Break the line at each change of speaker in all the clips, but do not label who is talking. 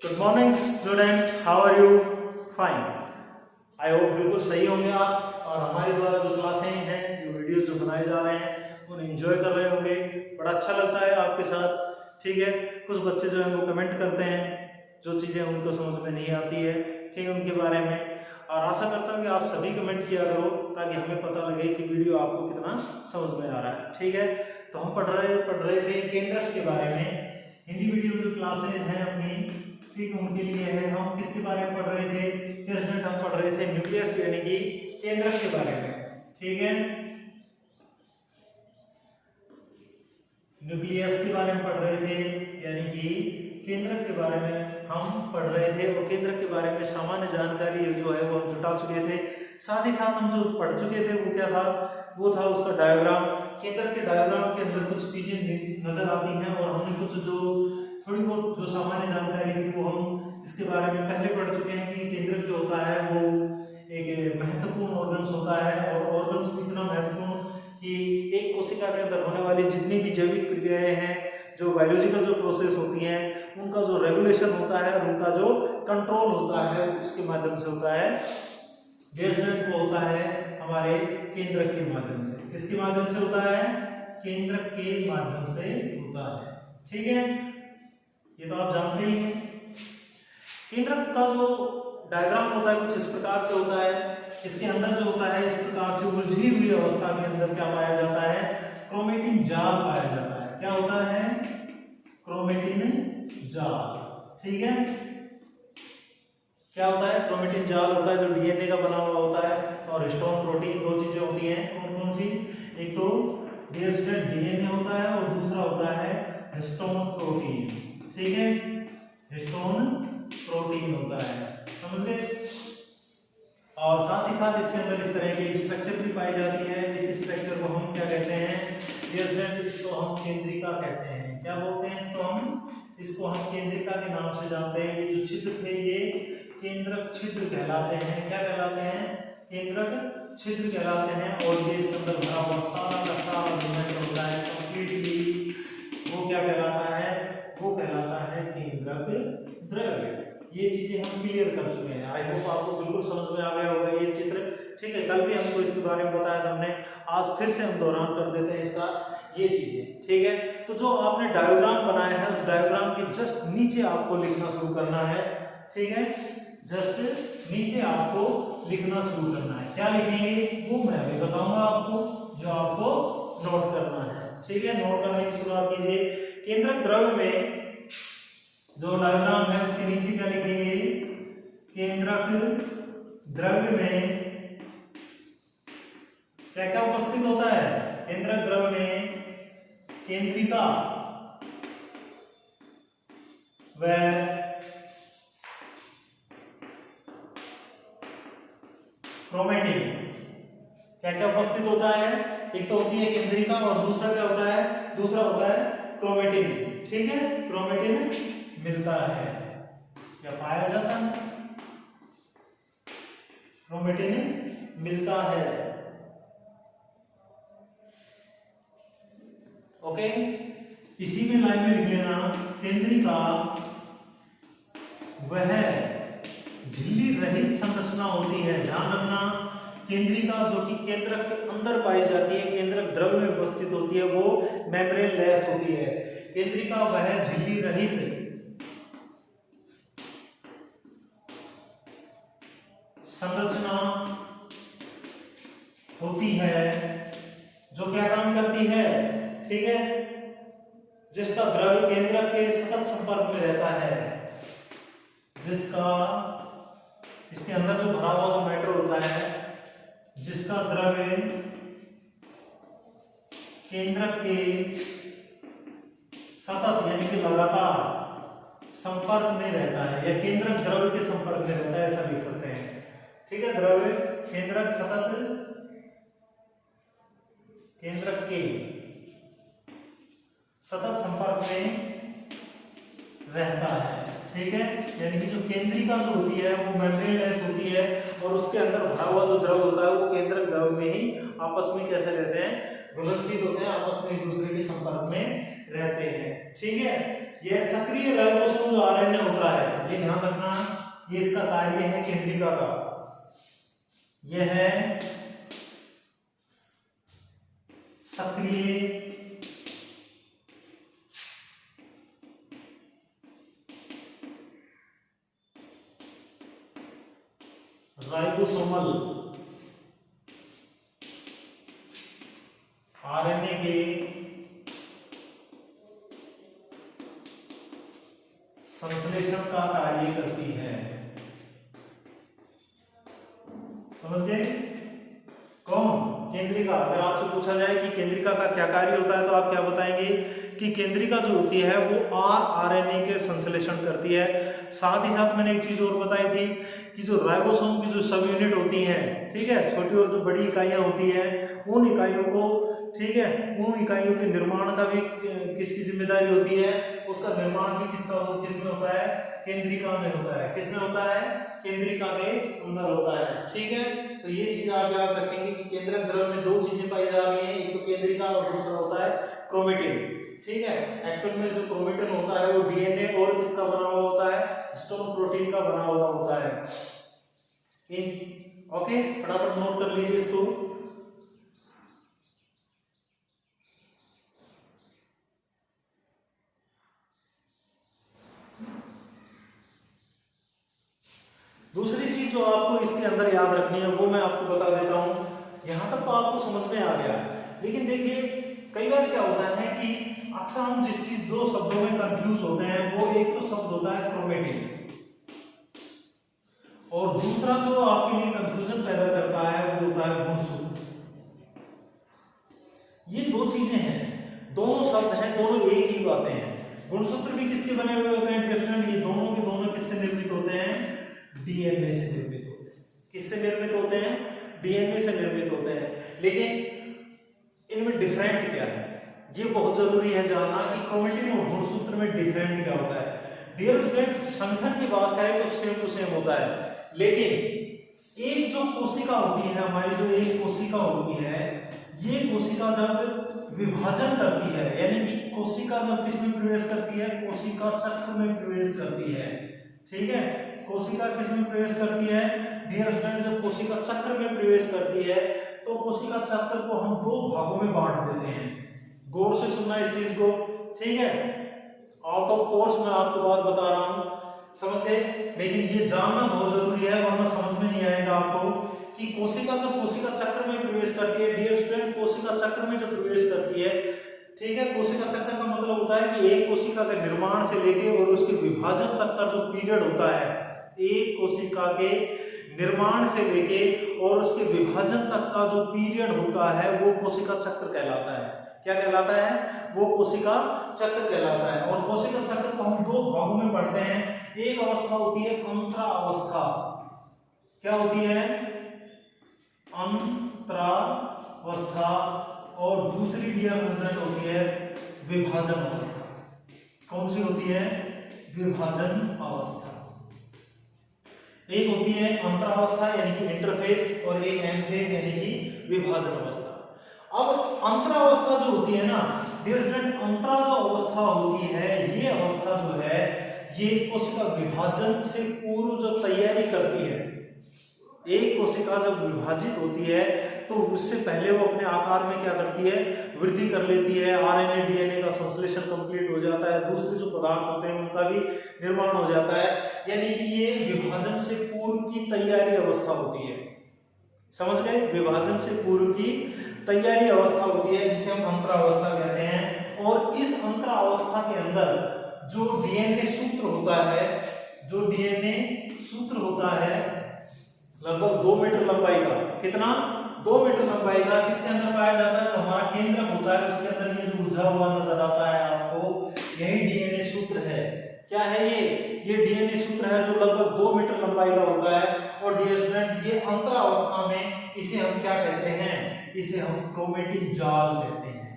Good morning student, how are you? Fine, I hope बिल्कुल सही होंगे आप और हमारे द्वारा जो क्लासें हैं, जो वीडियोस जो बनाए जा रहे हैं उन्हें एंजॉय कर रहे होंगे। बड़ा अच्छा लगता है आपके साथ। ठीक है, कुछ बच्चे जो हैं वो कमेंट करते हैं जो चीज़ें उनको समझ में नहीं आती है, ठीक है, उनके बारे में। और आशा करता हूँ कि आप सभी कमेंट किया करो ताकि हमें पता लगे कि वीडियो आपको कितना समझ में आ रहा है। ठीक है, तो हम पढ़ रहे थे केंद्रक के बारे में। हिंदी मीडियम जो क्लासेज हैं अपनी, ठीक है, उनके लिए है। हम किसके बारे में पढ़ रहे थे? स्टूडेंट हम पढ़ रहे थे न्यूक्लियस यानी कि केंद्रक के बारे में। ठीक है, न्यूक्लियस के बारे में पढ़ रहे थे यानी कि केंद्रक के बारे में हम पढ़ रहे थे। और केंद्रक के बारे में सामान्य जानकारी जो है वो हम जुटा चुके थे। साथ ही साथ हम जो पढ़ चुके थे वो क्या था? वो था उसका डायग्राम। केंद्रक के डायग्राम के अंदर कुछ चीजें नजर आती हैं और हमने कुछ जो थोड़ी बहुत जो सामान्य जानकारी थी वो हम इसके बारे में पहले पढ़ चुके हैं कि केंद्रक जो होता है वो एक महत्वपूर्ण ऑर्गन्स होता है। और ऑर्गन्स इतना महत्वपूर्ण कि एक कोशिका के अंदर होने वाली जितनी भी जैविक प्रक्रियाएं हैं, जो बायोलॉजिकल जो प्रोसेस होती हैं, उनका जो रेगुलेशन होता है और उनका जो कंट्रोल होता है इसके माध्यम से होता है। वो होता है हमारे केंद्रक के माध्यम से। किसके माध्यम से होता है? केंद्रक के माध्यम से होता है। ठीक है, ये तो आप जानते ही हैं। केंद्रक का जो डायग्राम होता है कुछ इस प्रकार से होता है। इसके अंदर जो होता है इस प्रकार से उलझी हुई अवस्था के अंदर क्या पाया जाता है? क्रोमेटिन जाल पाया जाता है। क्या होता है? क्रोमेटिन जाल। ठीक है, क्या होता है? क्रोमेटिन जाल होता है जो डीएनए का बना हुआ होता है। और हिस्टोन प्रोटीन दो चीजें होती हैं। कौन कौन सी? एक तो डीएनए होता है और दूसरा होता है हिस्टोन प्रोटीन। ठीक है, हिस्टोन प्रोटीन होता है, समझ गए? और साथ ही साथ इसके अंदर इस तरह की स्ट्रक्चर भी पाई जाती है। इस स्ट्रक्चर को हम क्या कहते हैं? इसको हम केंद्रिका कहते हैं। क्या बोलते हैं इसको हम? इसको हम केंद्रिका के नाम से जानते हैं। ये जो छिद्र थे ये केंद्रक छिद्र कहलाते हैं। क्या कहलाते हैं? केंद्रक छिद्र कहलाते हैं। और ये इसके अंदर भरा हुआ सारा का सारा मूवमेंट होता है कंप्लीटली, वो क्या कहलाता है? वो कहलाता है केंद्रक द्रव्य। ये चीजें हम क्लियर कर चुके हैं। आई होप आपको बिल्कुल समझ में आ गया होगा ये चित्र। ठीक है, कल भी हमको इसके बारे में बताया था हमने, आज फिर से हम दोहरान कर देते हैं इसका ये चीजें। ठीक है, तो जो आपने डायग्राम बनाया है उस डायग्राम के जस्ट नीचे आपको लिखना शुरू करना है। ठीक है, जस्ट नीचे आपको लिखना शुरू करना है। क्या लिखेंगे वो मैं अभी बताऊंगा आपको, जो आपको नोट करना है। ठीक है, नोट करने की शुरुआत कीजिए। केंद्रक द्रव्य में जो डायग्राम है उसके नीचे क्या लिखेंगे? केंद्रक द्रव्य में क्या क्या उपस्थित होता है? केंद्रक द्रव्य में केंद्रिका व क्रोमेटिन क्या क्या उपस्थित होता है? एक तो होती है केंद्रिका और दूसरा क्या होता है? दूसरा होता है क्रोमेटिन। ठीक है, क्रोमेटिन मिलता है या पाया जाता है? क्रोमेटिन मिलता है। ओके, इसी में लाइन में लिख लेना, केंद्रिका वह झिल्ली रहित संरचना होती है। ध्यान रखना, केंद्रिका जो कि केंद्रक के अंदर पाई जाती है, केंद्रक द्रव्य में उपस्थित होती है, वो मेम्ब्रेन लेस होती है। केंद्रिका वह झिल्ली रहित संरचना होती है जो क्या काम करती है? ठीक है, जिसका द्रव्य केंद्रक के सतत संपर्क में रहता है, जिसका इसके अंदर जो भरा हुआ जो मैटर होता है, जिसका द्रव्य केंद्रक के सतत यानी कि लगातार संपर्क में रहता है, या केंद्रक द्रव्य के संपर्क में रहता है, ऐसा लिख सकते हैं। ठीक है, द्रव्य केंद्रक सतत केंद्रक के सतत संपर्क में रहता है। ठीक है, यानी कि जो केंद्रिका जो होती है वो मेम्ब्रेनलेस होती है और उसके अंदर भरा हुआ जो द्रव होता है वो केंद्रक द्रव में ही आपस में कैसे रहते हैं? घुलनशील होते हैं, आपस में एक दूसरे के संपर्क में रहते हैं। ठीक है, यह सक्रिय राइबोसोम जो आरएनए होता है, ये ध्यान रखना, ये इसका कार्य है केंद्रिका का, यह है सक्रिय राइबोसोमल आरएनए के संश्लेषण का कार्य करती है। समझ गए? कौन? केंद्रिका। अगर आपसे पूछा जाए कि केंद्रिका का क्या कार्य होता है तो आप क्या बताएंगे कि केंद्रिका जो होती है वो आरएनए के संश्लेषण करती है। साथ ही साथ मैंने एक चीज और बताई थी कि जो राइबोसोम की जो सब यूनिट होती हैं, ठीक है, छोटी और जो बड़ी इकाइयां होती हैं, उन इकाइयों को, ठीक है, उन इकाइयों के निर्माण का भी किसकी जिम्मेदारी होती है? उसका निर्माण भी किसमें होता है? केंद्रिका में होता है। किसमें होता है? केंद्रिका के अंदर होता है। ठीक है, तो ये चीज आप याद रखेंगे कि केंद्रक द्रव में दो चीजें पाई जा रही हैं, एक तो केंद्रिका और दूसरा होता है क्रोमेटिन। ठीक है, एक्चुअल में जो क्रोमेटिन होता है वो डीएनए और किसका बना हुआ होता है? हिस्टोन प्रोटीन का बना हुआ होता है। ओके, फटाफट नोट कर लीजिए इसको। दूसरी चीज जो आपको इसके अंदर याद रखनी है वो मैं आपको बता देता हूं। यहां तक तो आपको समझ में आ गया, लेकिन देखिए कई बार क्या होता है कि अक्सर हम जिस चीज दो शब्दों में कंफ्यूज होते हैं, वो एक तो शब्द होता है क्रोमेटिन, और दूसरा जो आपके लिए कंफ्यूजन पैदा करता है वो होता है गुणसूत्र। ये दो चीजें हैं, दोनों शब्द हैं, दोनों एक ही बातें हैं। गुणसूत्र भी किसके बने हुए होते हैं स्टूडेंट? ये दोनों के दोनों किससे निर्मित होते हैं? डीएनए से निर्मित होते हैं। किससे निर्मित होते हैं? डीएनए से निर्मित होते हैं। लेकिन इनमें डिफरेंट क्या है, ये बहुत जरूरी है जानना कि क्रोमेटिन और गुणसूत्र में डिफरेंट क्या होता है। डियर स्टूडेंट, संगठन की बात करें तो सेम टू सेम होता है, लेकिन एक जो कोशिका होती है हमारी, जो एक कोशिका होती है, ये कोशिका जब विभाजन करती है, यानी कि कोशिका जब किसमें प्रवेश करती है? कोशिका चक्र में प्रवेश करती है। ठीक है, कोशिका किसमें प्रवेश करती है? डियर स्टूडेंट, जब कोशिका चक्र में प्रवेश करती है तो कोशिका चक्र को हम दो भागों में बांट देते हैं। गौर से सुनना इस चीज को, ठीक है, आउट ऑफ कोर्स मैं आपको बात बता रहा हूं, समझ गए? लेकिन ये जानना बहुत जरूरी है, वरना समझ में नहीं आएगा आपको कि कोशिका जब कोशिका चक्र में प्रवेश करती है, डियर स्टूडेंट, कोशिका चक्र में जब प्रवेश करती है, ठीक है, कोशिका चक्र का मतलब होता है कि एक कोशिका के निर्माण से लेके और उसके विभाजन तक का जो पीरियड होता है, एक कोशिका के निर्माण से लेके और उसके विभाजन तक का जो पीरियड होता है वो कोशिका चक्र कहलाता है। क्या कहलाता है? वो कोशिका चक्र कहलाता है। और कोशिका चक्र को हम दो भागों में पढ़ते हैं। एक अवस्था होती है अंतरावस्था। क्या होती है? अंतरावस्था। और दूसरी डियर स्टूडेंट होती है विभाजन अवस्था। कौन सी होती है? विभाजन अवस्था। एक होती है अंतरावस्था यानी कि इंटरफेस, और एक एनफेज यानी कि विभाजन अवस्था। अब अंतरावस्था जो होती है ना डियर स्टूडेंट, अंतरा जो अवस्था होती है, ये अवस्था जो है ये कोशिका विभाजन से पूर्व जो तैयारी करती है। एक कोशिका जब विभाजित होती है तो उससे पहले वो अपने आकार में क्या करती है? वृद्धि कर लेती है। आरएनए डीएनए का संश्लेषण कंप्लीट हो जाता है, दूसरे जो पदार्थ होते हैं उनका भी निर्माण हो जाता है, यानी कि ये विभाजन से पूर्व की तैयारी अवस्था होती है। समझ गए? विभाजन से पूर्व की तैयारी अवस्था होती है जिसे हम अंतरावस्था कहते हैं। और इस अंतरावस्था के अंदर जो डीएनए सूत्र होता है, जो डीएनए सूत्र होता है लगभग 2 मीटर लंबाई का, कितना? 2 मीटर लंबाई का, किसके अंदर पाया जाता है? तो हमारा केंद्रक होता है, उसके अंदर ये जो उलझा हुआ नजर आता है आपको, यही डीएनए सूत्र है। क्या है ये डीएनए सूत्र है जो लगभग 2 मीटर लंबाई का होता है। और डियर स्टूडेंट, ये अंतरावस्था में इसे हम क्या कहते हैं? इसे हम क्रोमेटिन जाल कहते हैं।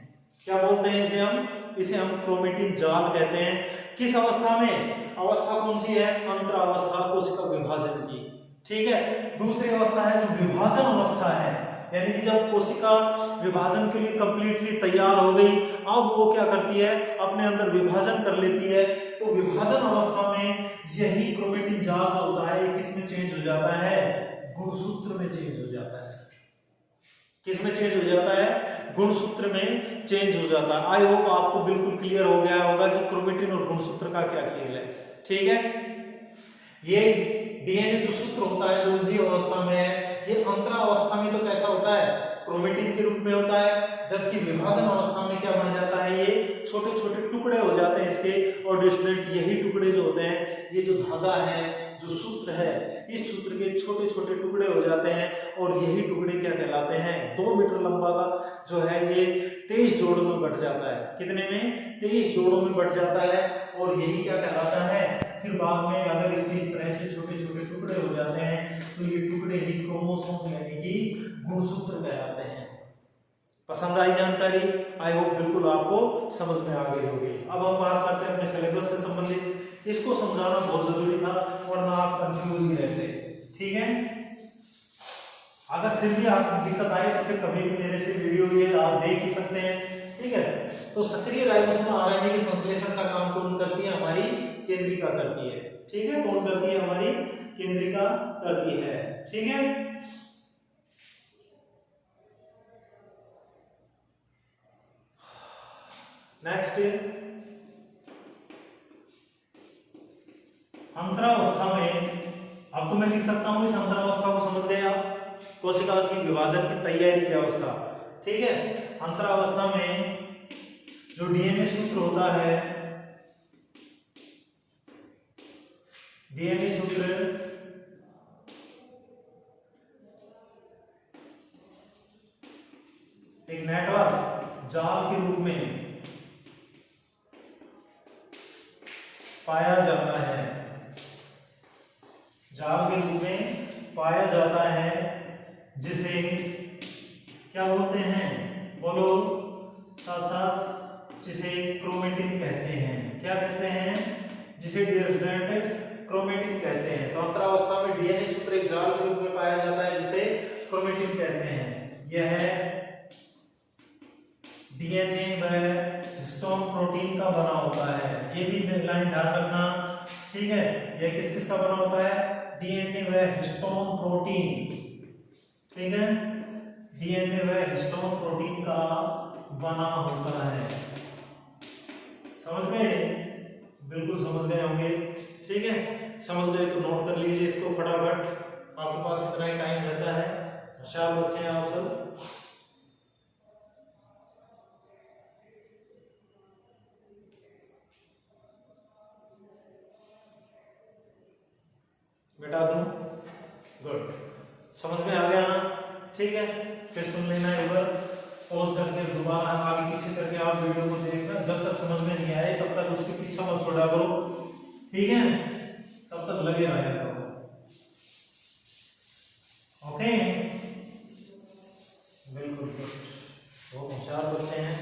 क्या बोलते हैं इसे हम? इसे हम क्रोमेटिन जाल कहते हैं। किस अवस्था में? अवस्था कौन सी है? अंतरावस्था, कोशिका विभाजन की। ठीक है, दूसरी अवस्था है जो विभाजन अवस्था है, यानी कि जब कोशिका विभाजन के लिए कंप्लीटली तैयार हो गई, अब वो क्या करती है, अपने अंदर विभाजन कर लेती है। तो विभाजन अवस्था में यही क्रोमेटिन जाल जो होता है ये किसमें चेंज हो जाता है, गुणसूत्र में चेंज हो जाता है। किसमें चेंज हो जाता है, गुणसूत्र में चेंज हो जाता है। आई होप आपको बिल्कुल क्लियर हो गया होगा कि क्रोमेटिन और गुणसूत्र का क्या खेल है। ठीक है, ये डीएनए जो सूत्र होता है जो उसी अवस्था में है, ये अंतरा अवस्था में तो कैसा होता है, क्रोमेटिन के रूप में होता है, जबकि विभाजन अवस्था में क्या बन जाता है, ये छोटे छोटे टुकड़े हो जाते हैं इसके। और स्टूडेंट यही टुकड़े जो होते हैं, ये जो धागा है, जो सूत्र है, इस सूत्र के छोटे छोटे टुकड़े हो जाते हैं और यही टुकड़े क्या कहलाते हैं, 2 मीटर लंबा का जो है ये 23 जोड़ों में बट जाता है। कितने में, 23 जोड़ों में बट जाता है। और यही क्या कहलाता है, फिर बाद में अगर इसके इस तरह से छोटे छोटे टुकड़े हो जाते हैं तो ये टुकड़े ही क्रोमोसोम यानी कि गुणसूत्र कहलाते हैं। पसंद आई जानकारी, आई होप बिल्कुल आपको समझ में आ गई होगी। अब हम बात करते हैं अपने सिलेबस से संबंधित। इसको समझाना बहुत जरूरी था वरना आप कंफ्यूज ही रहते। ठीक है, अगर फिर भी आपको दिक्कत आए तो फिर कभी भी मेरे से वीडियो ये आप देख ही सकते हैं। ठीक है, तो सक्रिय राइबोसोम आरएनए की संश्लेषण का काम कौन करती है, हमारी केंद्रिका करती है। ठीक है, कौन करती है, हमारी केंद्रिका करती है। ठीक है, नेक्स्ट अंतरावस्था में, अब तो मैं लिख सकता हूं इस अंतरावस्था को समझ गए आप, कोशिका की विभाजन की तैयारी की अवस्था। ठीक है, अंतरावस्था में जो डीएनए सूत्र होता है, डीएनए सूत्र एक नेटवर्क जाल के रूप में पाया जाता है, जाल के रूप में पाया जाता है, जिसे क्या बोलते हैं, बोलो साथ साथ, जिसे क्रोमेटिन कहते हैं। क्या कहते हैं, जिसे डियर स्टूडेंट क्रोमेटिन कहते हैं। तो अंतरावस्था में डीएनए सूत्र एक जाल के रूप में पाया जाता है जिसे क्रोमेटिन कहते हैं। यह डीएनए व हिस्टोन प्रोटीन का बना होता है। ये भी लाइन ध्यान रखना। ठीक है, यह किस किस का बना होता है, डीएनए व हिस्टोन प्रोटीन। ठीक है, डीएनए व हिस्टोन प्रोटीन का बना होता है। समझ गए, बिल्कुल समझ गए होंगे। ठीक है, समझ गए तो नोट कर लीजिए इसको फटाफट, आपके पास इतना ही टाइम रहता है। होशियार बच्चे हैं आप सब। बेटा दूं, गुड, समझ में आ गया ना। ठीक है, फिर सुन लेना एक बार, पॉज करके दोबारा आगे पीछे करके आप वीडियो को देखना। जब तक समझ में नहीं आए तब तक उसके पीछे मत छोड़ा करो। ठीक है, तब तक लगे रहा करो। ओके, बिल्कुल, बहुत होशियार बच्चे हैं।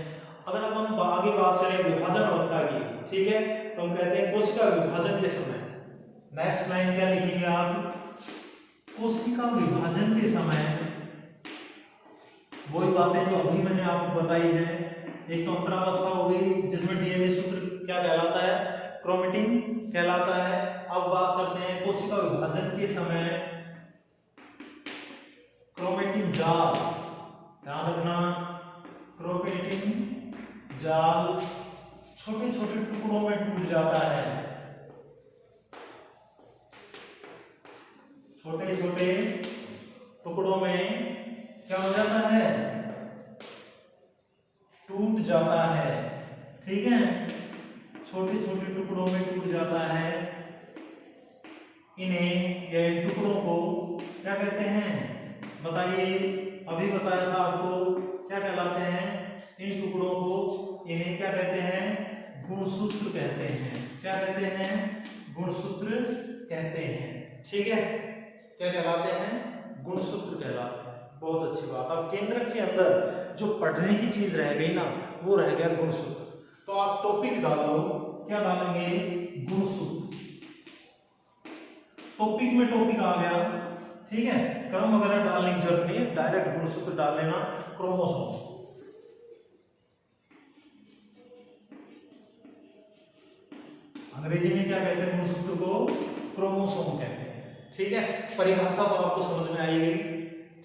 अगर अब हम आगे बात करें विभाजन अवस्था की, ठीक है, तो हम कहते हैं कोशिका विभाजन के समय। नेक्स्ट लाइन क्या लिखेंगे आप, कोशिका विभाजन के समय वही बातें जो अभी मैंने आपको बताई है। एक तो अंतरावस्था हो गई जिसमें डीएनए सूत्र क्या कहलाता है, क्रोमेटिन कहलाता है। अब बात करते हैं कोशिका विभाजन के समय क्रोमेटिन जाल, ध्यान रखना, क्रोमेटिन जाल छोटे छोटे टुकड़ों में टूट जाता है। छोटे छोटे टुकड़ों में क्या हो जाता है, टूट जाता है। ठीक है, छोटे छोटे टुकड़ों में टूट जाता है। इन्हें या इन टुकड़ों को क्या कहते हैं, बताइए, अभी बताया था आपको, क्या कहलाते हैं इन टुकड़ों को, इन्हें क्या कहते हैं, गुणसूत्र कहते हैं। क्या कहते हैं, गुणसूत्र कहते हैं। ठीक है, क्या कहलाते हैं, गुणसूत्र कहलाते हैं। बहुत अच्छी बात। अब केंद्रक के अंदर जो पढ़ने की चीज रह गई ना, वो रह गया गुणसूत्र। तो आप टॉपिक डालो, क्या डालेंगे, गुणसूत्र। टॉपिक में टॉपिक आ गया। ठीक है, क्रम वगैरह डालने की जरूरत नहीं है, डायरेक्ट गुणसूत्र डाल लेना, क्रोमोसोम। अंग्रेजी में क्या कहते हैं गुणसूत्र को? क्रोमोसोम कहते हैं। ठीक है, परिभाषा तो आपको समझ में आई गई।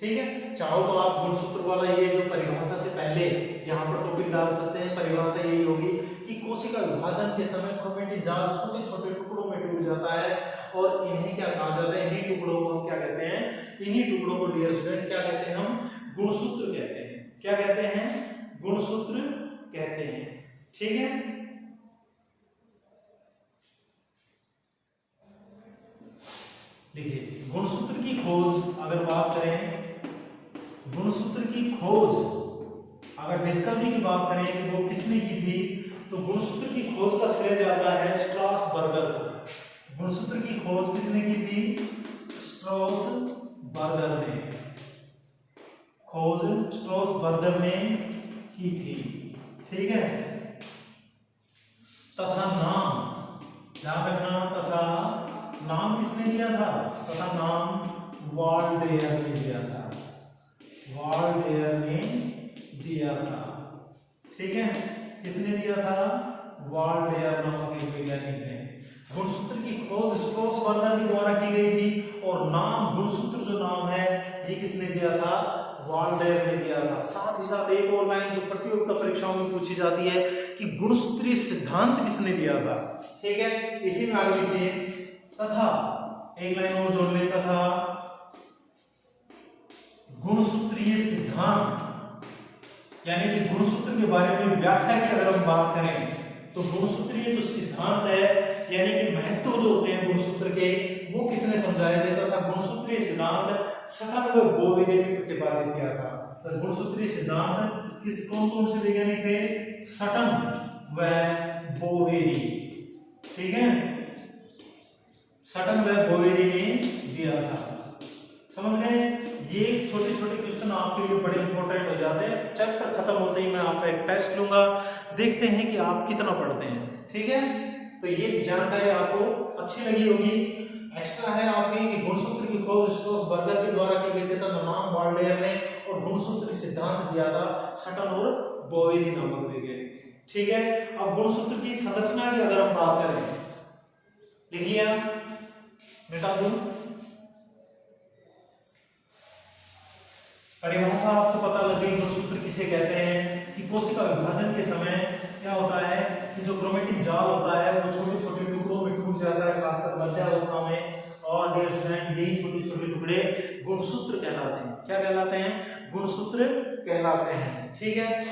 ठीक है, चाहो तो आप गुणसूत्र वाला ये जो परिभाषा से पहले यहाँ पर टॉपिक डाल सकते हैं। परिभाषा यही होगी कि कोशिका विभाजन के समय क्रोमेटिन जाल छोटे छोटे टुकड़ों में टूट जाता है और इन्हें क्या कहा जाता है? इन्हीं टुकड़ों को हम क्या कहते हैं? इन्हीं टुकड़ों को डियर स्टूडेंट क्या कहते हैं? हम गुणसूत्र कहते हैं। क्या कहते हैं? गुणसूत्र कहते हैं। ठीक है, देखिए गुणसूत्र की खोज अगर बात करें, गुणसूत्र की खोज अगर डिस्कवरी की बात करें कि वो किसने की थी, तो गुणसूत्र की खोज का श्रेय जाता है स्ट्रासबर्गर को। गुणसूत्र की खोज किसने की थी? स्ट्रासबर्गर ने। खोज स्ट्रासबर्गर ने की थी। ठीक है, तथा नाम ध्यान रखना, तथा नाम किसने दिया था? तथा नाम वाल्डेयर ने दिया था। वाल्डेयर ने दिया था। ठीक है, किसने दिया था? वाल्डेयर नामक एक वैज्ञानिक ने। गुणसूत्र की खोज स्ट्रासबर्गर के द्वारा की गई थी और नाम गुणसूत्र जो नाम है ये किसने दिया था? वाल्डेयर ने दिया था। साथ ही साथ एक और लाइन जो प्रतियोगिता परीक्षाओं में पूछी जाती है कि गुणसूत्रीय सिद्धांत किसने दिया था? ठीक है, इसी में आगे लिखिए तथा, एक लाइन और जोड़ ले, तथा गुणसूत्रीय सिद्धांत, यानी कि गुणसूत्र के बारे में व्याख्या की अगर हम बात करें तो गुणसूत्रीय जो सिद्धांत है यानी कि महत्व जो होते हैं गुणसूत्र के, वो किसने समझाया था? तथा गुणसूत्रीय सिद्धांत सटन व बोवेरी ने प्रतिपादित किया था। तो गुणसूत्रीय सिद्धांत किस कौन कौन से वैज्ञानिक थे? सटन व बोवेरी। ठीक है, सटन व बोवेरी ने दिया था। समझ गए? ये छोटे छोटे क्वेश्चन आपके लिए बड़े इंपॉर्टेंट हो जाते हैं। चैप्टर खत्म होते ही मैं आपका एक टेस्ट लूंगा, देखते हैं कि आप कितना पढ़ते हैं। ठीक है, तो ये जानकारी आपको अच्छी लगी होगी। एक्स्ट्रा है आपके कि गुणसूत्र की खोज स्ट्रासबर्गर के द्वारा की गई थी, नाम वाल्डेयर ने, और गुणसूत्र सिद्धांत दिया था सटन और बोवेरी नामक वैज्ञानिक। ठीक है, अब गुणसूत्र की संरचना की अगर हम बात करें, लिख लिया, मिटा दूं। परिभाषा आपको पता लग गई, गुणसूत्र किसे कहते हैं कि कोशिका विभाजन के समय क्या होता है कि जो क्रोमेटिन जाल होता है वो छोटे छोटे टुकड़ों में टूट जाता है, खासकर मध्यावस्था में, और यही छोटे छोटे टुकड़े गुणसूत्र कहलाते हैं। क्या कहलाते हैं? गुणसूत्र कहलाते हैं। ठीक है,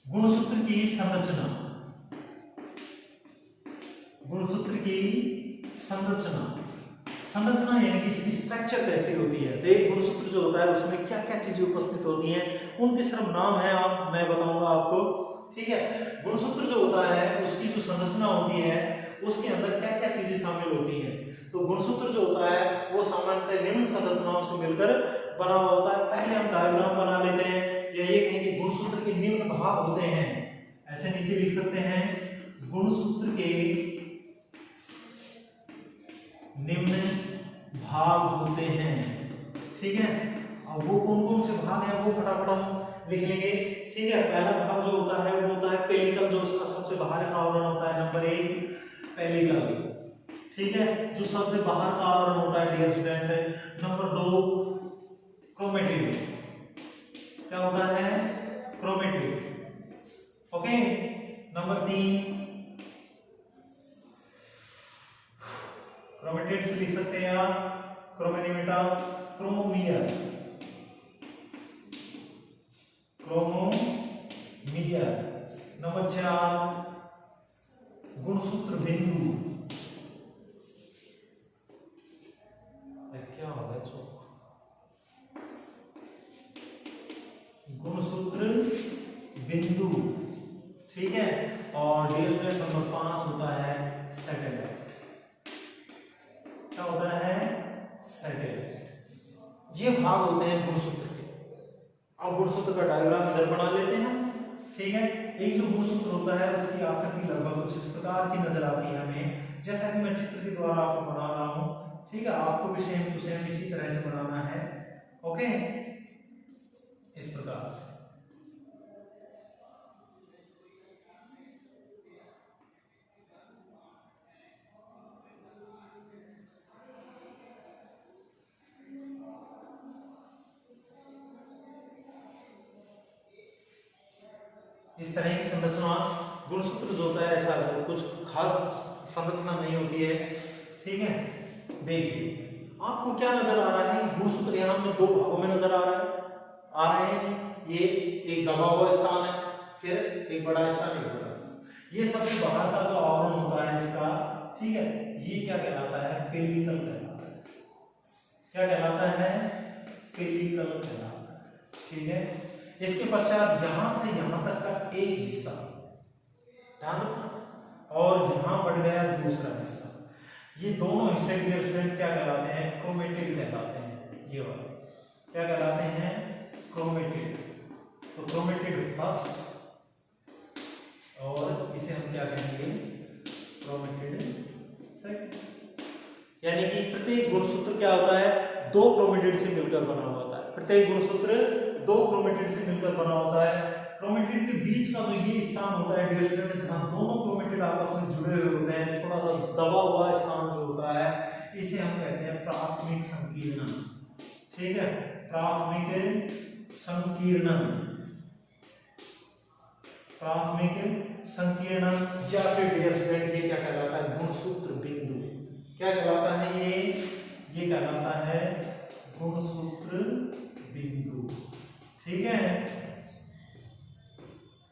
गुणसूत्र की संरचना, गुणसूत्र की संरचना, संरचना यानी कि इसकी स्ट्रक्चर कैसी होती है। तो एक गुणसूत्र जो होता है उसमें क्या क्या चीजें उपस्थित होती हैं, उनके सिर्फ नाम है, आप मैं बताऊंगा आपको। ठीक है, गुणसूत्र जो होता है उसकी जो संरचना होती है उसके अंदर क्या क्या चीजें शामिल होती हैं। तो गुणसूत्र जो होता है वो सामान्यतः निम्न संरचनाओं से मिलकर बना हुआ होता है। पहले हम डायग्राम बना लेते हैं, या ये कहें कि गुणसूत्र के निम्न भाग होते हैं, ऐसे नीचे लिख सकते हैं, गुणसूत्र के निम्न भाग होते हैं। ठीक है, अब वो कौन कौन से भाग हैं वो फटाफट हम लिख लेंगे। ठीक है, पहला भाग जो होता है वो होता है पेलिकल, जो उसका सबसे बाहर का आवरण होता है। Number 1 pellicle. ठीक है, जो सबसे बाहर का आवरण होता है डियर स्टूडेंट। Number 2 chromatid. क्या होता है? क्रोमेटिड। ओके, नंबर 3 क्रोमेटिड से लिख सकते हैं आप क्रोमेनिमेटा, क्रोमोमियर, क्रोमोमियर। नंबर 4 गुणसूत्र बिंदु। क्या होगा? गुणसूत्र बिंदु। ठीक है, और डियर स्टूडेंट नंबर 5 होता है सैटेलाइट। क्या होता है? सैटेलाइट। ये भाग होते हैं गुणसूत्र के। अब गुणसूत्र का डायग्राम इधर बना लेते हैं। ठीक है, एक जो गुणसूत्र होता है उसकी आकृति लगभग कुछ इस प्रकार की नजर आती है हमें, जैसा कि मैं चित्र के द्वारा आपको बना रहा हूं। ठीक है, आपको भी सेम टू सेम इसी तरह से बनाना है। ओके, इस प्रकार से। इस तरह की संरचना गुणसूत्र जो होता है ऐसा कुछ खास संरचना नहीं होती है। ठीक है, देखिए आपको क्या नजर आ रहा है, गुणसूत्र यहाँ में दो भागों में नजर आ रहे हैं। ये एक दबा हुआ स्थान है, फिर एक बड़ा स्थान, एक बड़ा स्थान। ये सबसे बाहर का जो आवरण होता है इसका, ठीक है, ये क्या कहलाता है, पेलिकल कहलाता है। क्या कहलाता है, पेलिकल कहलाता है। ठीक है, इसके पश्चात यहां से यहां तक का एक हिस्सा ध्यान रखना, और यहां बढ़ गया दूसरा हिस्सा। ये दोनों हिस्से डियर स्टूडेंट क्या कहलाते हैं, क्रोमेटिड कहलाते हैं। ये वाले क्या कहलाते हैं, क्रोमेटिड। तो क्रोमेटिड फर्स्ट, और इसे हम क्या कहेंगे, क्रोमेटिड सेकंड। यानी कि प्रत्येक गुणसूत्र क्या होता है, दो क्रोमेटिड से मिलकर बना होता है। प्रत्येक गुणसूत्र दो क्रोमेटिड से मिलकर बना होता है। क्रोमेटिड के बीच का जो ये स्थान होता है डियर स्टूडेंट, जहां दोनों क्रोमेटिड आपस में जुड़े हुए होते हैं, थोड़ा सा दबा हुआ स्थान जो होता है, इसे हम कहते हैं प्राथमिक संकीर्णन। ठीक है, प्राथमिक संकीर्णन, प्राथमिक संकीर्णन, या फिर डियर स्टूडेंट ये क्या कहलाता है, गुणसूत्र बिंदु। क्या कहलाता है ये कहलाता है गुणसूत्र बिंदु। ठीक है,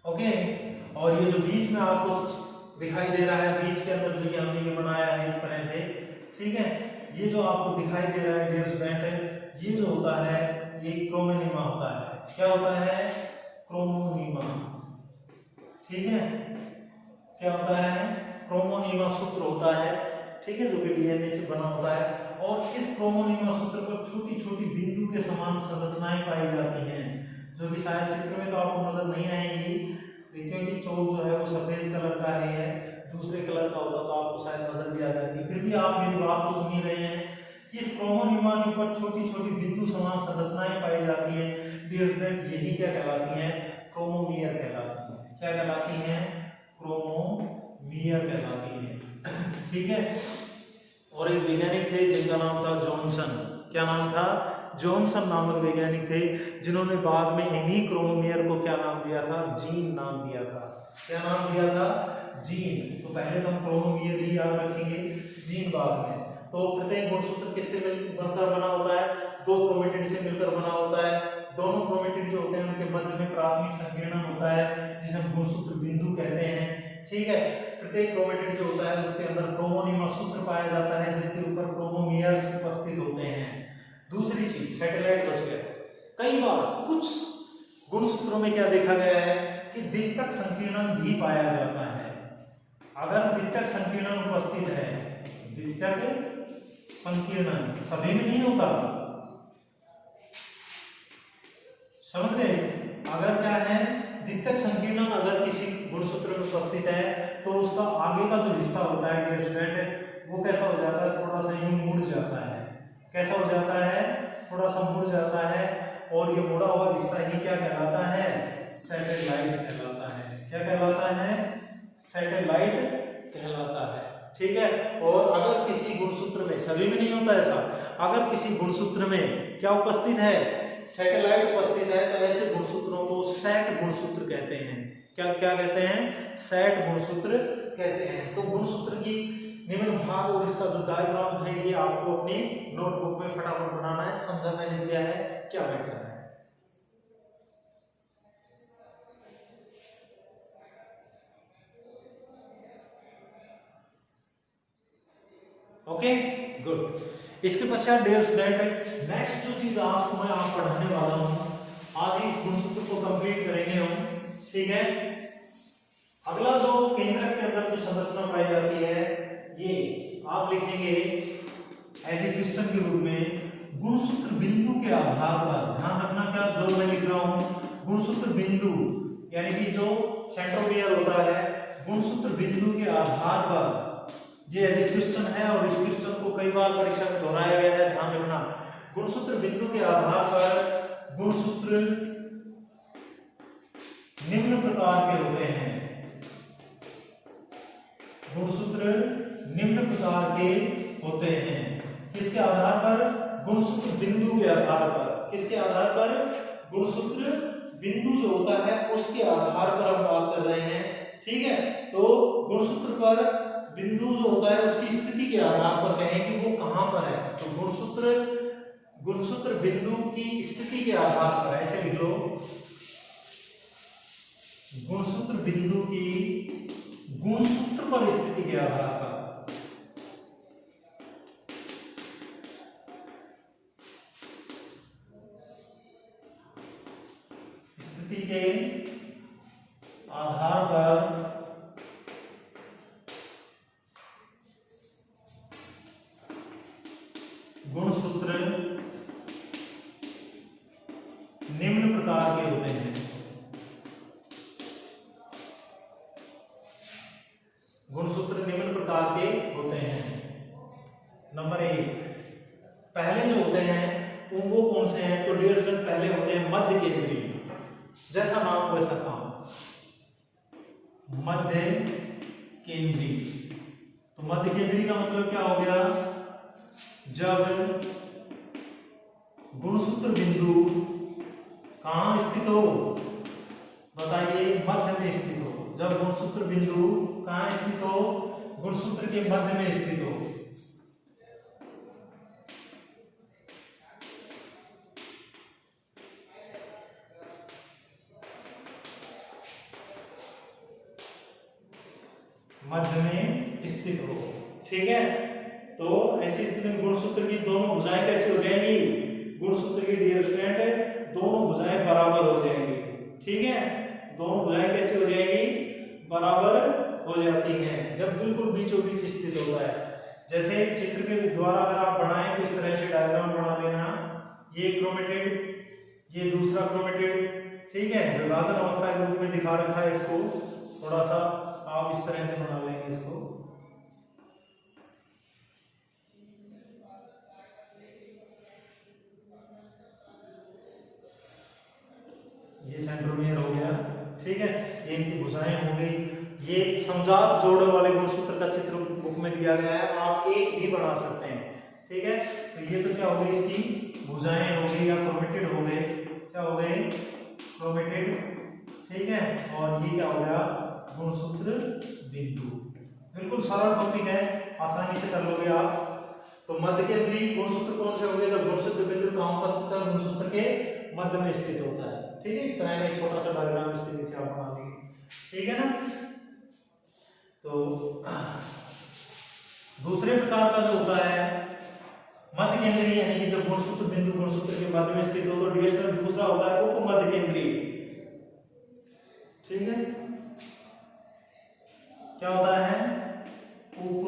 ओके। और ये जो बीच में आपको दिखाई दे रहा है, बीच के अंदर जो ये हमने ये बनाया है इस तरह से, ठीक है, ये जो आपको दिखाई दे रहा है डियर स्टूडेंट, ये जो होता है ये क्रोमोनीमा होता है। क्या होता है, क्रोमोनीमा। ठीक है, क्या होता है, क्रोमोनीमा सूत्र होता है। ठीक है, जो कि डीएनए से बना होता है, और इस क्रोमोनीमा सूत्र पर छोटी छोटी बिंदु के समान संरचनाएं पाई जाती हैं, जो कि शायद चित्र में तो आपको नजर नहीं आएंगी, क्योंकि चौक जो है वो सफेद कलर का है, दूसरे कलर का होता तो आपको शायद नजर भी आ जाती। फिर भी आप मेरी बात तो सुन ही रहे हैं कि इस क्रोमोनीमा के ऊपर छोटी छोटी बिंदु समान संरचनाएं पाई जाती हैं डियर स्टूडेंट, यही क्या कहलाती हैं, क्रोमोमियर कहलाती हैं। क्या कहलाती हैं, क्रोमोमियर कहलाती हैं। ठीक है, और एक वैज्ञानिक थे जिनका नाम था जॉनसन। क्या नाम था, जॉनसन नामक वैज्ञानिक थे, जिन्होंने बाद में इन्हीं क्रोमोमियर को क्या नाम दिया था, जीन नाम दिया था। क्या नाम दिया था, जीन। तो पहले तो हम क्रोमोमियर ही याद रखेंगे, जीन बाद में। तो प्रत्येक गुणसूत्र किससे मिलकर बना होता है, दो क्रोमेटिड से मिलकर बना होता है। दोनों क्रोमेटिड जो होते हैं उनके मध्य में प्राथमिक संकीर्णन होता है, जिसे हम गुणसूत्र बिंदु कहते हैं। ठीक है, प्रत्येक क्रोमेटिड जो होता है उसके अंदर क्रोमोनीमा सूत्र पाया जाता है, जिसके ऊपर क्रोमोमियर्स उपस्थित होते हैं। दूसरी चीज, सैटेलाइट बच गया। कई बार कुछ गुणसूत्रों में क्या देखा गया है कि द्वितीयक संकीर्णन भी पाया जाता है। अगर द्वितीयक संकीर्णन उपस्थित है, द्वितीयक संकीर्णन सभी में नहीं होता, समझ गए। अगर क्या है, द्वितीयक संकीर्णन अगर किसी गुणसूत्र में उपस्थित है तो उसका आगे का जो हिस्सा होता है डियर स्टूडेंट, वो कैसा हो जाता है, थोड़ा सा यूं मुड़ जाता है। कैसा हो जाता है, थोड़ा सा मुड़ जाता है, और ये मुड़ा हुआ हिस्सा ही क्या कहलाता है, सैटेलाइट कहलाता है। क्या कहलाता है, सैटेलाइट कहलाता है। ठीक है, और अगर किसी गुणसूत्र में, सभी में नहीं होता ऐसा, अगर किसी गुणसूत्र में क्या उपस्थित है, सैटेलाइट उपस्थित है, तो ऐसे गुणसूत्रों को सैट गुणसूत्र कहते हैं। क्या क्या कहते हैं, सैट गुणसूत्र कहते हैं। तो गुणसूत्र की निम्न भाग और इसका जो डायग्राम है ये आपको अपनी नोटबुक में फटाफट बनाना है। समझा मैंने दिया है क्या मैटर है। Okay, good. इसके पश्चात डियर स्टूडेंट, नेक्स्ट जो चीज आपको मैं आप पढ़ाने वाला हूं, आज ही इस गुणसूत्र को कंप्लीट करेंगे हम। ठीक है, अगला जो केंद्रक के अंदर जो संरचना पाई जाती है, ये आप लिखेंगे एज ए क्वेश्चन के रूप में, गुणसूत्र बिंदु के आधार पर। ध्यान रखना क्या जो मैं लिख रहा हूं, गुणसूत्र बिंदु यानी कि जो सेंट्रोमियर होता है, गुणसूत्र बिंदु के आधार पर ये अजीब क्वेश्चन है और इस क्वेश्चन को कई बार परीक्षा में दोहराया गया है, ध्यान रखना। गुणसूत्र बिंदु के आधार पर गुणसूत्र निम्न प्रकार के होते हैं। गुणसूत्र निम्न प्रकार के होते हैं। किसके आधार पर? गुणसूत्र बिंदु के आधार पर। किसके आधार पर? गुणसूत्र बिंदु जो होता है उसके आधार पर हम बात कर रहे हैं, ठीक है। तो गुणसूत्र पर बिंदु जो होता है उसकी स्थिति के आधार पर कहें कि वो कहां पर है, तो गुणसूत्र बिंदु की स्थिति के आधार पर, ऐसे लिख लो, गुणसूत्र बिंदु की गुणसूत्र पर स्थिति के आधार पर, स्थिति के आधार पर गुणसूत्र निम्न प्रकार के होते हैं। गुणसूत्र निम्न प्रकार के होते हैं। नंबर 1, पहले जो होते हैं वो कौन से हैं? तो डियर स्टूडेंट, पहले होते हैं मध्य केंद्रीय। जैसा नाम वैसा काम, मध्य केंद्रीय। तो मध्य केंद्रीय का मतलब क्या हो गया? जब गुणसूत्र बिंदु कहां स्थित हो? बताइए, मध्य में स्थित हो। जब गुणसूत्र बिंदु कहां स्थित हो? गुणसूत्र के मध्य में स्थित हो। मध्य में स्थित हो, ठीक है। तो ऐसी स्थिति में गुणसूत्र की दोनों भुजाएं कैसी हो जाएंगी? गुणसूत्र की डियर स्टूडेंट दोनों भुजाएं बराबर हो जाएंगी, ठीक है। दोनों भुजाएं कैसी हो जाएंगी? बराबर हो जाती हैं जब बिल्कुल बीचों बीच स्थित होता है। जैसे चित्र के द्वारा अगर आप बनाएं तो इस तरह से डायग्राम बना लेना। ये क्रोमेटिड, ये दूसरा क्रोमेटिड, ठीक है। विभाजन अवस्था के रूप में दिखा रखा है इसको, थोड़ा सा आप इस तरह से बना लेंगे इसको। ये सेंट्रोमियर हो गया, ठीक है। ये इनकी भुजाएं हो गई। ये समजात जोड़ों वाले गुणसूत्र का चित्र बुक में दिया गया है, आप एक भी बना सकते हैं, ठीक है। तो ये तो क्या हो गई? इसकी भुजाएं हो गई या क्रोमेटिड हो गए। क्या हो गए? क्रोमेटिड, ठीक है। और ये क्या हो गया? गुणसूत्र बिंदु। बिल्कुल सरल टॉपिक है, आसानी से कर लोगे आप। तो मध्य केंद्रीय गुणसूत्र कौन से हो गए? जब गुणसूत्र बिंदु कहां उपस्थित है? गुणसूत्र के मध्य में स्थित होता है, ठीक है। इस तरह का एक छोटा सा डायग्राम इसके नीचे आप बना लेंगे, ठीक है ना। तो दूसरे प्रकार का जो होता है मध्य केंद्रीय, यानी कि जब गुणसूत्र बिंदु गुणसूत्र के मध्य में स्थित हो, तो डियर दूसरा होता है उप मध्य केंद्रीय, ठीक है। क्या होता है? उप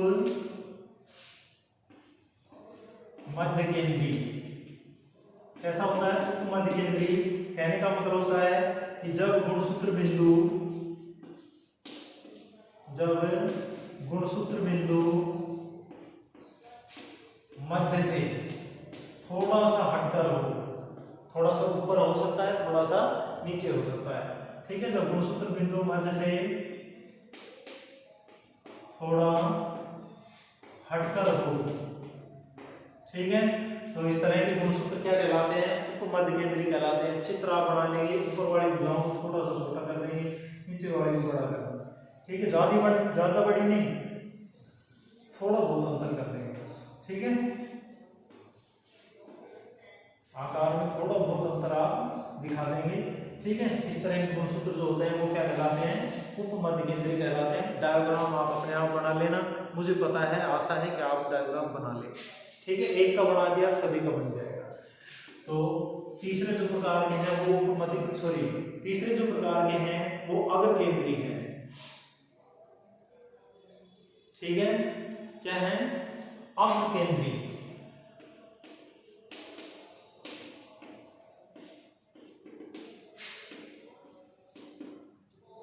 मध्य केंद्रीय। कैसा होता है उप मध्य केंद्रीय? कहने का मतलब होता है कि जब गुणसूत्र बिंदु मध्य से थोड़ा सा हटकर हो, थोड़ा सा ऊपर हो सकता है, थोड़ा सा नीचे हो सकता है, ठीक है। जब गुणसूत्र बिंदु मध्य से थोड़ा हटकर हो, ठीक है, तो इस तरह के गुणसूत्र क्या कहलाते हैं? उप मध्य केंद्रीय कहलाते हैं। चित्र आप बना लेंगे, ऊपर वाली भुजाओं को थोड़ा सा छोटा कर देंगे, नीचे वाली को बड़ा कर देंगे, ठीक है। ज्यादा बड़ी नहीं, थोड़ा बहुत अंतर कर देंगे बस, ठीक है। आकार में थोड़ा बहुत अंतर आप दिखा देंगे, ठीक है। इस तरह के गुणसूत्र जो होते हैं वो क्या कहलाते हैं? उप मध्य केंद्रीय कहलाते हैं। डायग्राम आप अपने आप बना लेना, मुझे पता है, आशा है कि आप डायग्राम बना लें, ठीक है। एक का बना दिया, सभी का बन जाएगा। तो तीसरे जो प्रकार के हैं वो तीसरे जो प्रकार के हैं वो अग्र केंद्रीय हैं, ठीक है। क्या है? अग्र केंद्रीय।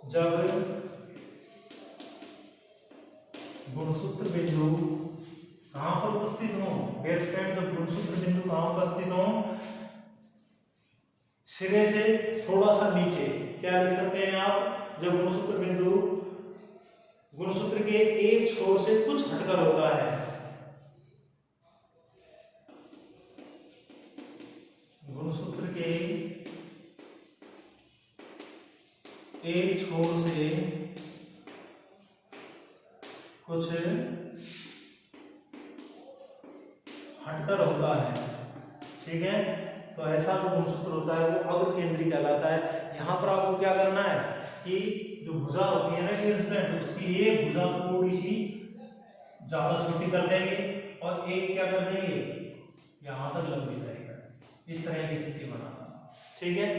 जब गुणसूत्र बिंदु कहां पर उपस्थित हो? डियर स्टूडेंट, जब गुणसूत्र बिंदु कहां उपस्थित हो? सिरे से थोड़ा सा नीचे। क्या लिख सकते हैं आप? जब गुणसूत्र बिंदु गुणसूत्र के एक छोर से कुछ हटकर होता है, गुणसूत्र के एक छोर से कुछ हटकर होता है, ठीक है, तो ऐसा जो गुणसूत्र होता है वो अग्र केंद्री कहलाता है। यहाँ पर आपको क्या करना है कि जो भुजा होती है ना डियर स्टूडेंट, उसकी एक भुजा थोड़ी सी ज्यादा छोटी कर देंगे और एक क्या कर देंगे, यहाँ तक लंबी करेगा। इस तरह की स्थिति बनाना, ठीक है,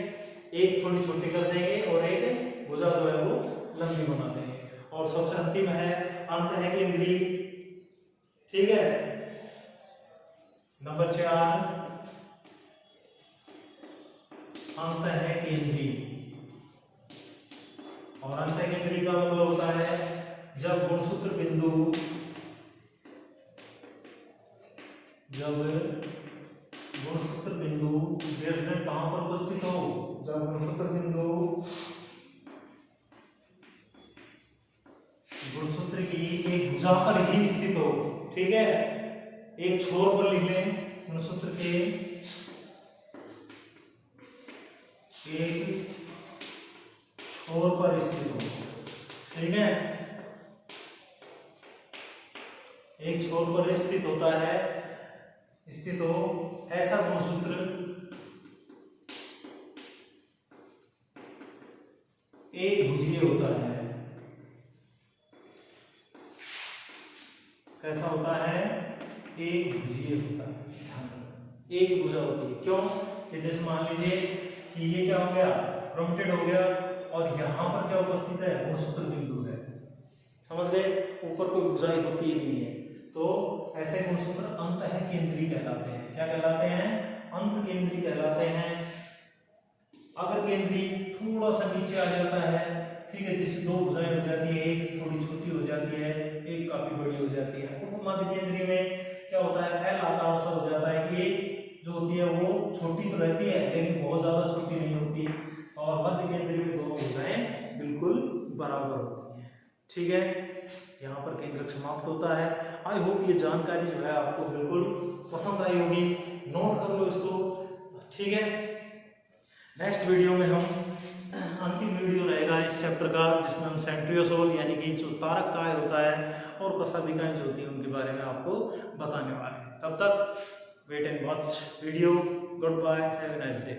एक थोड़ी छोटी कर देंगे और एक भुजा जो है वो लंबी बना देंगे। और सबसे अंतिम है अंत है केंद्री, ठीक है। नंबर 4 अंत है केंद्री। और अंत केंद्री का मतलब होता है जब गुणसूत्र बिंदु कहां पर उपस्थित हो? जब गुणसूत्र बिंदु गुणसूत्र की एक भुजा पर ही स्थित हो, ठीक है, एक छोर पर लिख लें, गुणसूत्र के एक छोर पर स्थित हो, ठीक है, एक छोर पर स्थित होता है, स्थित हो ऐसा गुणसूत्र एक भुजीय होता है। कैसा होता है? एक भुजीय होता है, एक भुजा होती है। क्यों? कि जैसे मान लीजिए कि ये क्या हो गया, क्रोमेटेड हो गया और यहाँ पर क्या उपस्थित है, गुणसूत्र बिंदु है, समझ गए, ऊपर कोई भुजाई होती ही नहीं है, तो ऐसे गुणसूत्र अंत है केंद्री कहलाते हैं। क्या कहलाते हैं? अंत केंद्री कहलाते हैं। अगर केंद्री थोड़ा सा नीचे आ जाता है, ठीक है, जिससे दो भुजाएं हो जाती है, एक थोड़ी छोटी हो जाती है, एक काफी बड़ी हो जाती है। उपमध्य केंद्री में क्या होता है, एल आकार सा हो जाता है कि एक जो होती है वो छोटी तो रहती है लेकिन बहुत ज्यादा छोटी नहीं होती, और मध्य केंद्री में दोनों भुजाएं बिल्कुल बराबर होती हैं, ठीक है। यहाँ पर केंद्रक समाप्त होता है। आई होप ये जानकारी जो है आपको बिल्कुल पसंद आई होगी, नोट कर लो इसको, ठीक है। नेक्स्ट वीडियो में हम अंतिम वीडियो रहेगा इस चैप्टर का, जिसमें हम सेंट्रियोसोल यानी कि जो तारक काय होता है और कशाभिकाएं जो होती हैं उनके बारे में आपको बताने वाले हैं। तब तक wait and watch video. Goodbye, have a nice day.